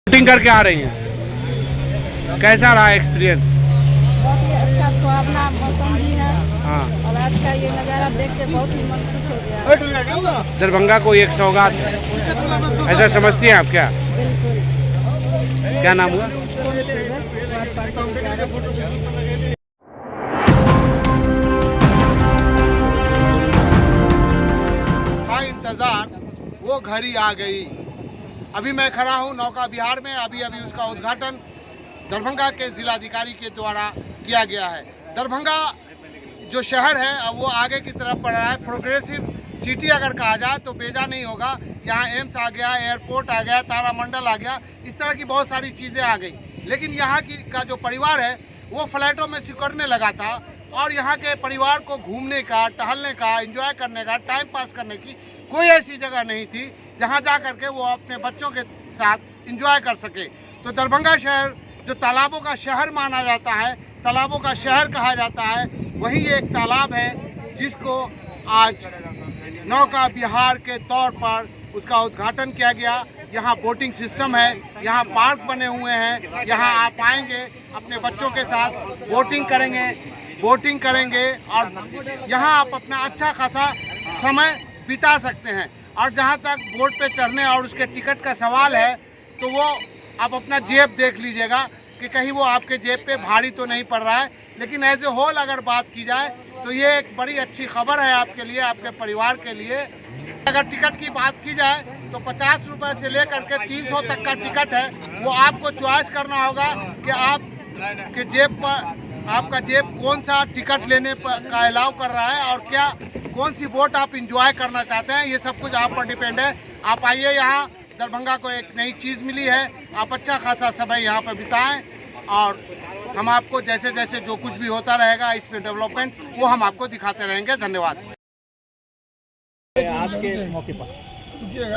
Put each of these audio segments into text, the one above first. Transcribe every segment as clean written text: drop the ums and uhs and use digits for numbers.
Shooting करके आ रही हैं, कैसा रहा एक्सपीरियंस? बहुत ही अच्छा सुहावना मौसम भी है। हाँ, और आज का ये नज़ारा देख के बहुत ही मन खुश हो गया। दरभंगा को एक सौगात ऐसा समझती हैं आप क्या? बिल्कुल। क्या नाम हुआ? का इंतजार वो घड़ी आ गई। अभी मैं खड़ा हूँ नौका विहार में। अभी उसका उद्घाटन दरभंगा के जिलाधिकारी के द्वारा किया गया है। दरभंगा जो शहर है अब वो आगे की तरफ बढ़ रहा है। प्रोग्रेसिव सिटी अगर कहा जाए तो बेजा नहीं होगा। यहाँ एम्स आ गया, एयरपोर्ट आ गया, तारामंडल आ गया, इस तरह की बहुत सारी चीज़ें आ गई। लेकिन यहाँ का जो परिवार है वो फ्लैटों में सिकुड़ने लगा था और यहाँ के परिवार को घूमने का, टहलने का, एंजॉय करने का, टाइम पास करने की कोई ऐसी जगह नहीं थी जहाँ जा कर के वो अपने बच्चों के साथ एंजॉय कर सके। तो दरभंगा शहर जो तालाबों का शहर माना जाता है, तालाबों का शहर कहा जाता है, वही एक तालाब है जिसको आज नौका विहार के तौर पर उसका उद्घाटन किया गया। यहाँ बोटिंग सिस्टम है, यहाँ पार्क बने हुए हैं, यहाँ आप आएंगे अपने बच्चों के साथ बोटिंग करेंगे और यहाँ आप अपना अच्छा खासा समय बिता सकते हैं। और जहाँ तक बोट पे चढ़ने और उसके टिकट का सवाल है तो वो आप अपना जेब देख लीजिएगा कि कहीं वो आपके जेब पे भारी तो नहीं पड़ रहा है। लेकिन एज ए होल अगर बात की जाए तो ये एक बड़ी अच्छी खबर है आपके लिए, आपके परिवार के लिए। अगर टिकट की बात की जाए तो 50 रुपये से लेकर के 300 तक का टिकट है। वो आपको चॉइस करना होगा कि आपके जेब पर आपका जेब कौन सा टिकट लेने का अलाउ कर रहा है और क्या कौन सी बोट आप इंजॉय करना चाहते हैं। ये सब कुछ आप पर डिपेंड है। आप आइए, यहाँ दरभंगा को एक नई चीज़ मिली है, आप अच्छा खासा समय यहाँ पर बिताएं और हम आपको जैसे जैसे जो कुछ भी होता रहेगा इसमें डेवलपमेंट वो हम आपको दिखाते रहेंगे। धन्यवाद।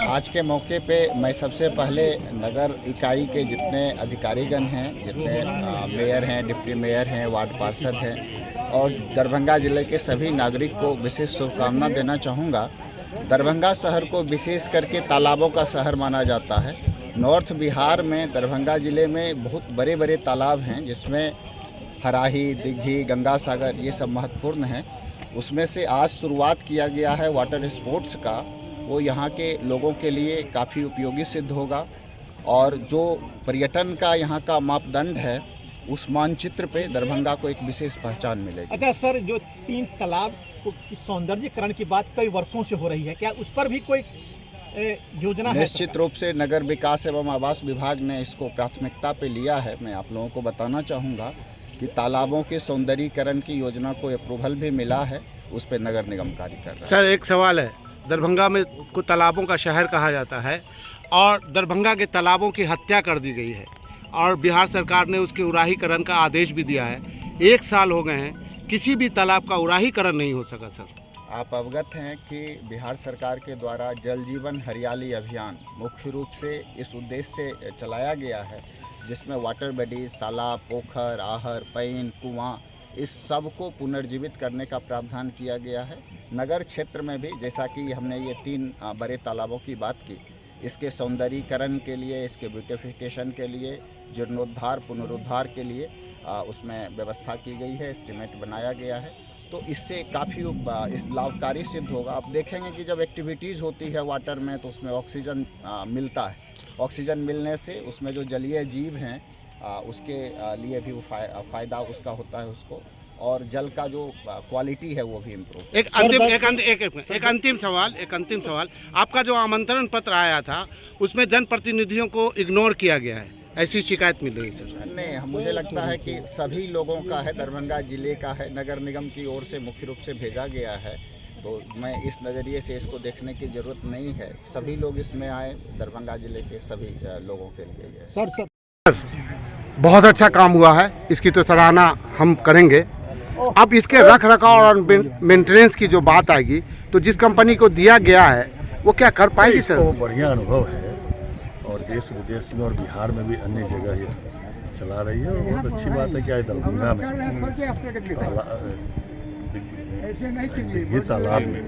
आज के मौके पे मैं सबसे पहले नगर इकाई के जितने अधिकारीगण हैं, जितने मेयर हैं, डिप्टी मेयर हैं, वार्ड पार्षद हैं और दरभंगा ज़िले के सभी नागरिक को विशेष शुभकामना देना चाहूँगा। दरभंगा शहर को विशेष करके तालाबों का शहर माना जाता है। नॉर्थ बिहार में दरभंगा ज़िले में बहुत बड़े बड़े तालाब हैं जिसमें हराही, दिघी, गंगा सागर ये सब महत्वपूर्ण हैं। उसमें से आज शुरुआत किया गया है वाटर स्पोर्ट्स का, वो यहाँ के लोगों के लिए काफ़ी उपयोगी सिद्ध होगा और जो पर्यटन का यहाँ का मापदंड है उस मानचित्र पे दरभंगा को एक विशेष पहचान मिलेगी। अच्छा सर, जो 3 तालाब की सौंदर्यीकरण की बात कई वर्षों से हो रही है, क्या उस पर भी कोई योजना है? निश्चित रूप से नगर विकास एवं आवास विभाग ने इसको प्राथमिकता पे लिया है। मैं आप लोगों को बताना चाहूँगा कि तालाबों के सौंदर्यीकरण की योजना को अप्रूवल भी मिला है, उस पर नगर निगम कार्य कर रहा है। सर एक सवाल है, दरभंगा में को तालाबों का शहर कहा जाता है और दरभंगा के तालाबों की हत्या कर दी गई है और बिहार सरकार ने उसके उराहीकरण का आदेश भी दिया है। 1 साल हो गए हैं, किसी भी तालाब का उराहीकरण नहीं हो सका। सर आप अवगत हैं कि बिहार सरकार के द्वारा जल जीवन हरियाली अभियान मुख्य रूप से इस उद्देश्य से चलाया गया है, जिसमें वाटर बॉडीज, तालाब, पोखर, आहर, पईन, कुआं, इस सब को पुनर्जीवित करने का प्रावधान किया गया है। नगर क्षेत्र में भी जैसा कि हमने ये 3 बड़े तालाबों की बात की, इसके सौंदर्यीकरण के लिए, इसके ब्यूटिफिकेशन के लिए, जीर्णोद्धार पुनरुद्धार के लिए उसमें व्यवस्था की गई है, एस्टीमेट बनाया गया है। तो इससे काफ़ी इस लाभकारी सिद्ध होगा। आप देखेंगे कि जब एक्टिविटीज़ होती है वाटर में तो उसमें ऑक्सीजन मिलता है। ऑक्सीजन मिलने से उसमें जो जलीय जीव हैं उसके लिए भी वो फ़ायदा उसका होता है उसको, और जल का जो क्वालिटी है वो भी इम्प्रूव। एक अंतिम सवाल, आपका जो आमंत्रण पत्र आया था उसमें जनप्रतिनिधियों को इग्नोर किया गया है, ऐसी शिकायत मिल रही है सर? नहीं, मुझे लगता है कि सभी लोगों का है, दरभंगा जिले का है, नगर निगम की ओर से मुख्य रूप से भेजा गया है। तो मैं इस नज़रिए से इसको देखने की ज़रूरत नहीं है। सभी लोग इसमें आए, दरभंगा जिले के सभी लोगों के लिए। सर बहुत अच्छा काम हुआ है, इसकी तो सराहना हम करेंगे। अब इसके रख रखाव और मेंटेनेंस की जो बात आएगी तो जिस कंपनी को दिया गया है वो क्या कर पाएगी सर? वो बढ़िया अनुभव है और देश विदेश में और बिहार में भी अन्य जगह ये चला रही है और बहुत अच्छी बात है कि आज दरभंगा में ये तालाब में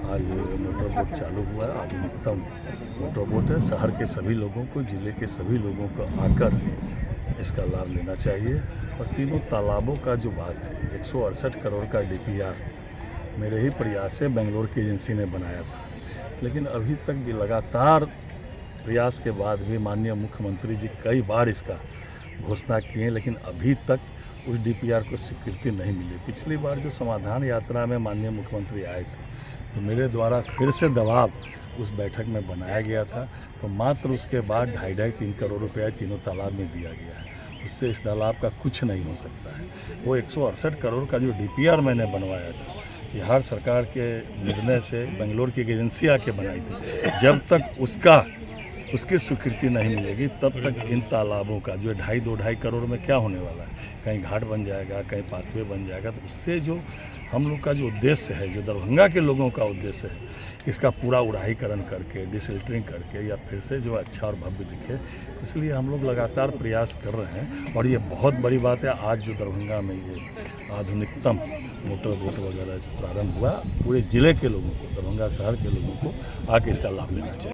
आज मोटर बोट चालू हुआ है। आधुनिकतम मोटर बोट है। शहर के सभी लोगों को, जिले के सभी लोगों को आकर इसका लाभ लेना चाहिए। और तीनों तालाबों का जो बात है, 168 करोड़ का DPR मेरे ही प्रयास से बेंगलोर की एजेंसी ने बनाया था, लेकिन अभी तक भी लगातार प्रयास के बाद भी माननीय मुख्यमंत्री जी कई बार इसका घोषणा किए, लेकिन अभी तक उस DPR को स्वीकृति नहीं मिली। पिछली बार जो समाधान यात्रा में माननीय मुख्यमंत्री आए थे, तो मेरे द्वारा फिर से दबाव उस बैठक में बनाया गया था, तो मात्र उसके बाद 2.5-3 करोड़ रुपया तीनों तालाब में दिया गया है। उससे इस तालाब का कुछ नहीं हो सकता है। वो 168 करोड़ का जो DPR मैंने बनवाया था, बिहार सरकार के निर्णय से बेंगलोर की एक एजेंसी आके बनाई थी। जब तक उसकी स्वीकृति नहीं मिलेगी, तब तक इन तालाबों का जो 2.5 करोड़ में क्या होने वाला है, कहीं घाट बन जाएगा, कहीं पाथवे बन जाएगा। तो उससे जो हम लोग का जो उद्देश्य है, जो दरभंगा के लोगों का उद्देश्य है, इसका पूरा उड़ाहीकरण करके, डिसिल्टरिंग करके या फिर से जो अच्छा और भव्य दिखे, इसलिए हम लोग लगातार प्रयास कर रहे हैं। और ये बहुत बड़ी बात है, आज जो दरभंगा में ये आधुनिकतम मोटर बोट वगैरह प्रारंभ हुआ, पूरे ज़िले के लोगों को, दरभंगा शहर के लोगों को आके इसका लाभ लेना चाहिए।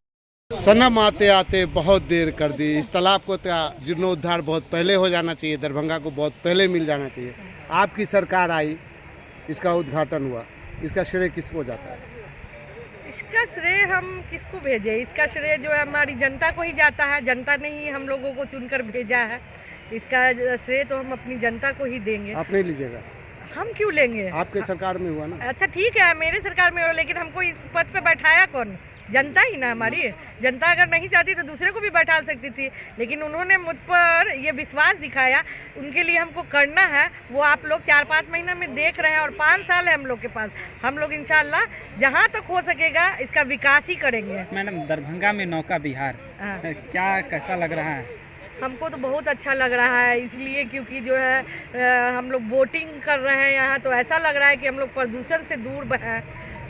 सनम आते आते बहुत देर कर दी। इस तालाब को जीर्णोद्धार बहुत पहले हो जाना चाहिए, दरभंगा को बहुत पहले मिल जाना चाहिए। आपकी सरकार आई, इसका उद्घाटन हुआ, इसका श्रेय किसको जाता है? इसका श्रेय हम किसको भेजें? इसका श्रेय जो है हमारी जनता को ही जाता है। जनता ने ही हम लोगों को चुनकर भेजा है। इसका श्रेय तो हम अपनी जनता को ही देंगे। आप नहीं लीजिएगा? हम क्यों लेंगे? आपके सरकार में हुआ ना। अच्छा ठीक है, मेरे सरकार में हो, लेकिन हमको इस पद पे बैठाया कौन? जनता ही ना हमारी। जनता अगर नहीं चाहती तो दूसरे को भी बैठा सकती थी, लेकिन उन्होंने मुझ पर ये विश्वास दिखाया। उनके लिए हमको करना है, वो आप लोग 4-5 महीना में देख रहे हैं, और 5 साल है हम लोग के पास। हम लोग इंशाल्लाह जहाँ तक हो सकेगा इसका विकास ही करेंगे। मैडम, दरभंगा में नौका विहार क्या कैसा लग रहा है? हमको तो बहुत अच्छा लग रहा है, इसलिए क्योंकि जो है हम लोग बोटिंग कर रहे हैं यहाँ, तो ऐसा लग रहा है कि हम लोग प्रदूषण से दूर हैं।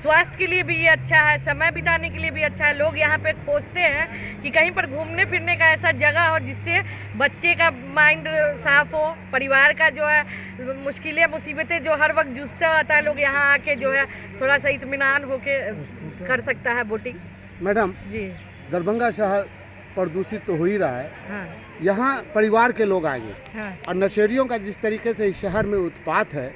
स्वास्थ्य के लिए भी ये अच्छा है, समय बिताने के लिए भी अच्छा है। लोग यहाँ पे खोजते हैं कि कहीं पर घूमने फिरने का ऐसा जगह हो जिससे बच्चे का माइंड साफ हो, परिवार का जो है मुश्किलें मुसीबतें जो हर वक्त जूझता आता है, लोग यहाँ आके जो है थोड़ा सा इत्मीनान होके कर सकता है बोटिंग। मैडम जी, दरभंगा शहर प्रदूषित तो हो ही रहा है। हाँ यहाँ परिवार के लोग आएंगे, हाँ। और नशेड़ियों का जिस तरीके से इस शहर में उत्पात है,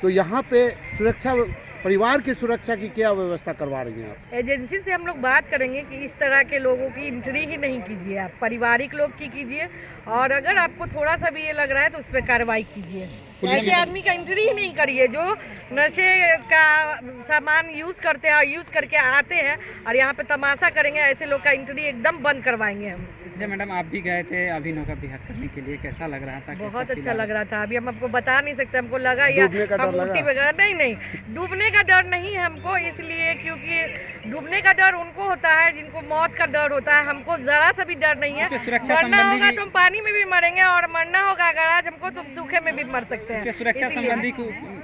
तो यहाँ पे सुरक्षा, परिवार की सुरक्षा की क्या व्यवस्था करवा रही हैं आप? एजेंसी से हम लोग बात करेंगे कि इस तरह के लोगों की एंट्री ही नहीं कीजिए, आप पारिवारिक लोग की कीजिए, और अगर आपको थोड़ा सा भी ये लग रहा है तो उस पर कार्रवाई कीजिए। ऐसे आदमी का एंट्री ही नहीं करिए जो नशे का सामान यूज़ करते हैं और यूज़ करके आते हैं और यहाँ पे तमाशा करेंगे। ऐसे लोग का एंट्री एकदम बंद करवाएंगे हम। अच्छा मैडम, आप भी गए थे अभी नौका विहार करने के लिए, कैसा लग रहा था? बहुत अच्छा लग रहा था। अभी हम आपको बता नहीं सकते, हमको लगा या हम उल्टी वगैरह नहीं, डूबने का डर नहीं है हमको, इसलिए क्योंकि डूबने का डर उनको होता है जिनको मौत का डर होता है। हमको जरा सा भी डर नहीं है। मरना होगा तो हम पानी में भी मरेंगे, और मरना होगा अगर आज हमको तो सूखे में भी मर सकते हैं। सुरक्षा संबंधी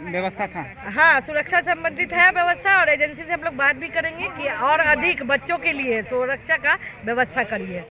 व्यवस्था था? हाँ, सुरक्षा संबंधित है व्यवस्था, और एजेंसी से हम लोग बात भी करेंगे कि और अधिक बच्चों के लिए सुरक्षा का व्यवस्था करिए।